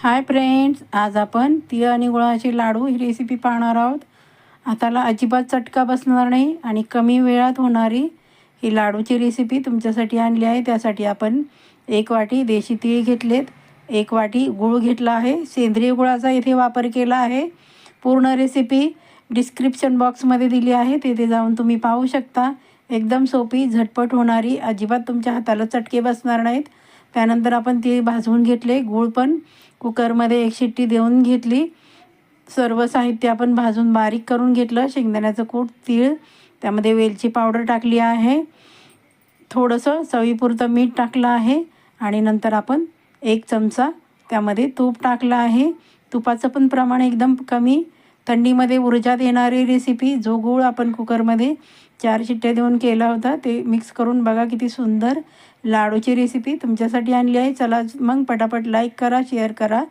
Hi friends, आज आपण तीळ आणि गुळाचे लाडू ही रेसिपी पाहणार आहोत. हाताला अजिबात चटका बसणार नाही आणि कमी वेळात होणारी ही लाडूची रेसिपी तुमच्यासाठी आणली आहे. त्यासाठी आपण 1 वाटी देशी तीळ घेतलेत, 1 वाटी गूळ घेतला आहे. सेंद्रिय गुळाचा इथे वापर केला आहे. पूर्ण रेसिपी डिस्क्रिप्शन बॉक्समध्ये दिली आहे, तिथे जाऊन तुम्ही पाहू शकता. एकदम सोपी, झटपट होणारी, अजिबात तुमच्या हाताला चटके बसणार नाहीत. त्यानंतर आपण तीळ भाजून घेतले, गूळ पण कुकरमध्ये 1 शिट्टी देऊन घेतली. सर्व साहित्य आपण भाजून बारीक करून घेतलं. शेंगदाण्याचं कूट, तीळ, त्यामध्ये वेलची पावडर टाकली आहे, थोडंसं चवीपुरतं मीठ टाकलं आहे आणि नंतर आपण 1 चमचा त्यामध्ये तूप टाकलं आहे. तुपाचं पण प्रमाण एकदम कमी. थंडीमध्ये ऊर्जा देणारी रेसिपी. जो गूळ आपण कुकरमध्ये 4 शिट्ट्या देऊन केला होता ते मिक्स करून बघा किती सुंदर लाडूची रेसिपी तुमच्यासाठी आणली आहे. चला मग पटापट लाईक करा, शेअर करा,